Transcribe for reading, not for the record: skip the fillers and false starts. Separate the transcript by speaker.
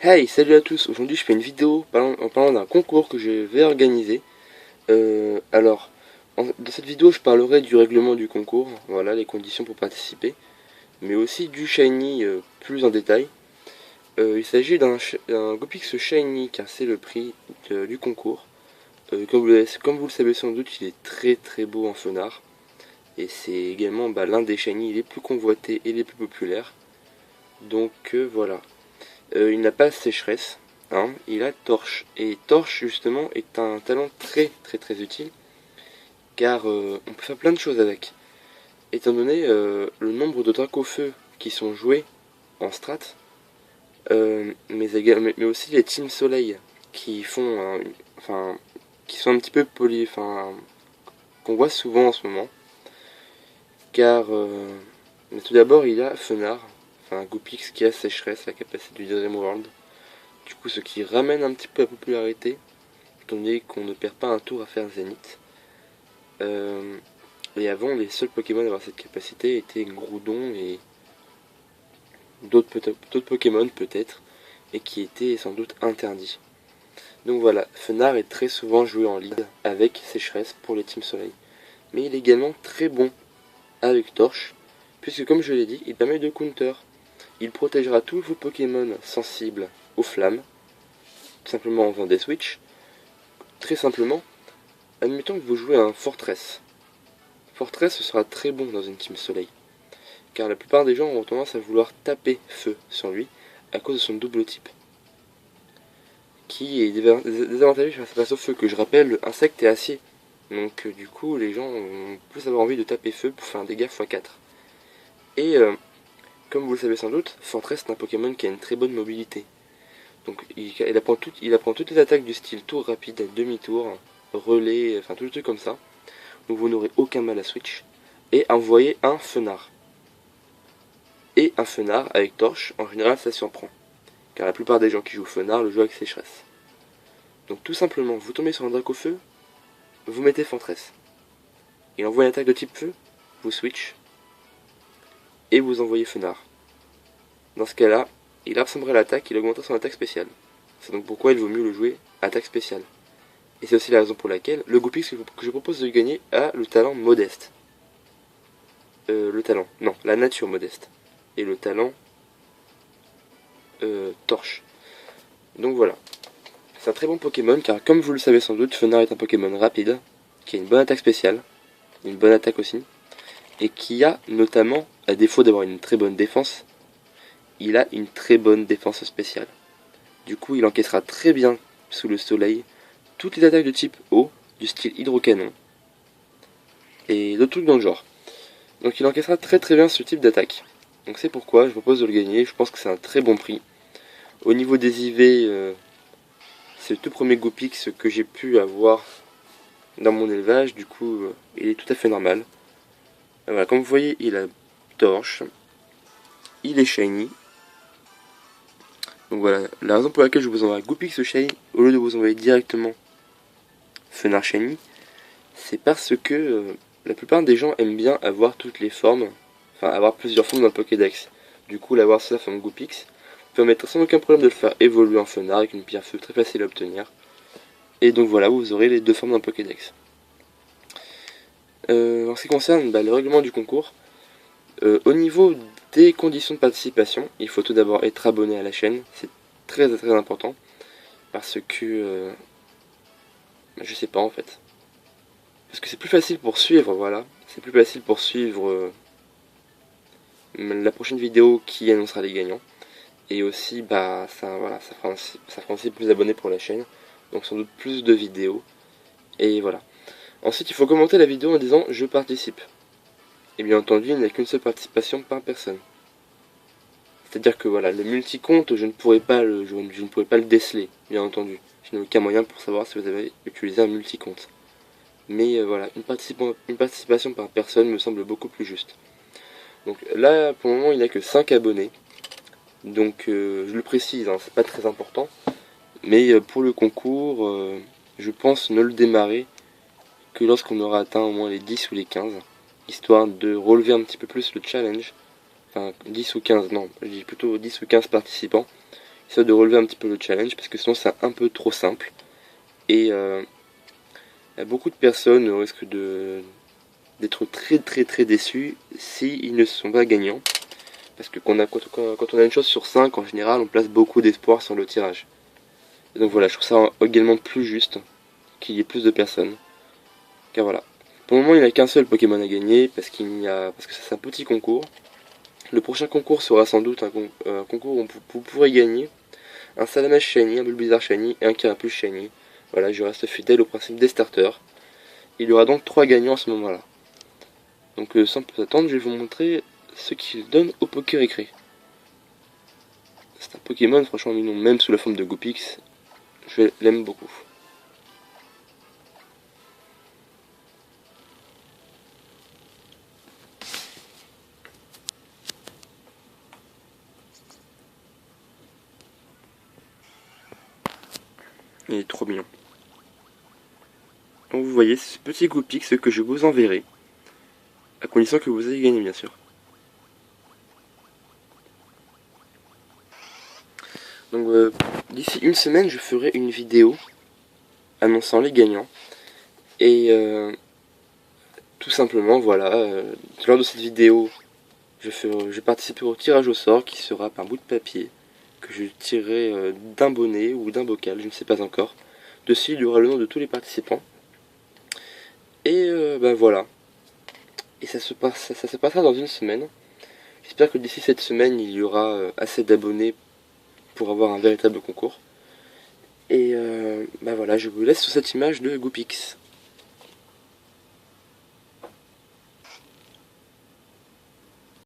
Speaker 1: Hey, salut à tous. Aujourd'hui, je fais une vidéo en parlant d'un concours que je vais organiser. Dans cette vidéo, je parlerai du règlement du concours, voilà, les conditions pour participer, mais aussi du Shiny plus en détail. Il s'agit d'un Gopix Shiny car c'est le prix du concours. Comme vous le savez sans doute, il est très très beau en Fenard. Et c'est également l'un des Shiny les plus convoités et les plus populaires. Donc voilà. Il n'a pas sécheresse, hein, il a torche. Et torche justement est un talent très très très utile car on peut faire plein de choses avec. Étant donné le nombre de Dracofeu qui sont joués en strat, mais aussi les teams soleil qui font enfin qui sont un petit peu qu'on voit souvent en ce moment. Car mais tout d'abord il y a Fenard, enfin Goopix qui a sécheresse, la capacité du Dream World. Du coup, ce qui ramène un petit peu la popularité, étant donné qu'on ne perd pas un tour à faire Zénith. Et avant, les seuls Pokémon à avoir cette capacité étaient Groudon et d'autres Pokémon peut-être, et qui étaient sans doute interdits. Donc voilà, Fenard est très souvent joué en lead avec Sécheresse pour les Team Soleil. Mais il est également très bon avec Torche, puisque comme je l'ai dit, il permet de counter. Il protégera tous vos Pokémon sensibles aux flammes, tout simplement en faisant des switches. Très simplement, admettons que vous jouez un Fortress. Fortress sera très bon dans une team soleil, car la plupart des gens ont tendance à vouloir taper feu sur lui à cause de son double type, qui est désavantageux face au feu, que je rappelle, insecte et acier. Donc du coup, les gens ont plus avoir envie de taper feu pour faire un dégât x4. Et comme vous le savez sans doute, Fortress est un Pokémon qui a une très bonne mobilité. Donc il apprend toutes les attaques du style tour rapide, demi-tour, relais, enfin tout le truc comme ça. Donc vous n'aurez aucun mal à switch. Et envoyer un Fenard. Et un Fenard avec torche, en général ça surprend. Car la plupart des gens qui jouent Fenard le jouent avec sécheresse. Donc tout simplement, vous tombez sur un Dracofeu, vous mettez Fortress. Il envoie une attaque de type feu, vous switch. Et vous envoyez Fenard. Dans ce cas-là, il absorberait l'attaque, il augmentera son attaque spéciale. C'est donc pourquoi il vaut mieux le jouer attaque spéciale. Et c'est aussi la raison pour laquelle le Goopix que je propose de gagner a le talent modeste. La nature modeste. Et le talent torche. Donc voilà. C'est un très bon Pokémon car comme vous le savez sans doute, Fenard est un Pokémon rapide, qui a une bonne attaque spéciale, une bonne attaque aussi, et qui a notamment, à défaut d'avoir une très bonne défense, il a une très bonne défense spéciale. Du coup, il encaissera très bien sous le soleil toutes les attaques de type eau, du style hydrocanon, et d'autres trucs dans le genre. Donc il encaissera très très bien ce type d'attaque. Donc c'est pourquoi je propose de le gagner, je pense que c'est un très bon prix. Au niveau des IV, c'est le tout premier Goopix que j'ai pu avoir dans mon élevage, du coup il est tout à fait normal. Voilà, comme vous voyez, il a torche, il est shiny. Donc voilà, la raison pour laquelle je vous envoie Goopix shiny au lieu de vous envoyer directement Fenard shiny, c'est parce que la plupart des gens aiment bien avoir toutes les formes, enfin avoir plusieurs formes dans le Pokédex. Du coup, l'avoir sous la forme Goopix permettra sans aucun problème de le faire évoluer en Fenard avec une pierre feu très facile à obtenir. Et donc voilà, vous aurez les deux formes d'un Pokédex. En ce qui concerne le règlement du concours, au niveau des conditions de participation, il faut tout d'abord être abonné à la chaîne, c'est très très important, parce que je sais pas en fait. Parce que c'est plus facile pour suivre, voilà, c'est plus facile pour suivre la prochaine vidéo qui annoncera les gagnants. Et aussi, ça fera aussi plus d'abonnés pour la chaîne, donc sans doute plus de vidéos. Et voilà. Ensuite, il faut commenter la vidéo en disant je participe. Et bien entendu, il n'y a qu'une seule participation par personne. C'est-à-dire que voilà, le multi-compte, je ne pourrais pas le déceler, bien entendu. Je n'ai aucun moyen pour savoir si vous avez utilisé un multi-compte. Mais voilà, une participation par personne me semble beaucoup plus juste. Donc là, pour le moment, il n'y a que 5 abonnés. Donc je le précise, hein, c'est pas très important. Mais pour le concours, je pense ne le démarrer que lorsqu'on aura atteint au moins les 10 ou les 15, histoire de relever un petit peu plus le challenge. Enfin, 10 ou 15, non, je dis plutôt 10 ou 15 participants, histoire de relever un petit peu le challenge, parce que sinon c'est un peu trop simple. Et beaucoup de personnes risquent d'être très déçus s'ils ne sont pas gagnants. Parce que quand on a une chose sur 5, en général, on place beaucoup d'espoir sur le tirage. Et donc voilà, je trouve ça également plus juste qu'il y ait plus de personnes. Car voilà. Pour le moment, il n'y a qu'un seul Pokémon à gagner, parce que c'est un petit concours. Le prochain concours sera sans doute un concours où vous pourrez gagner un Salamèche Shiny, un Bulbizarre Shiny et un Carapuce Shiny. Voilà, je reste fidèle au principe des starters. Il y aura donc 3 gagnants à ce moment-là. Donc sans plus attendre, je vais vous montrer ce qu'il donne au Poké Récré. C'est un Pokémon franchement mignon, même sous la forme de Goopix. Je l'aime beaucoup. Il est trop mignon. Donc vous voyez, ce petit Goopix que je vous enverrai. À condition que vous ayez gagné, bien sûr. Donc d'ici une semaine, je ferai une vidéo annonçant les gagnants. Et tout simplement, voilà, lors de cette vidéo, je participerai au tirage au sort qui sera par bout de papier que je tirerai d'un bonnet ou d'un bocal, je ne sais pas encore. Dessus, il y aura le nom de tous les participants. Et voilà. Et ça se passera dans une semaine. J'espère que d'ici cette semaine, il y aura assez d'abonnés pour avoir un véritable concours. Et voilà, je vous laisse sur cette image de Goopix.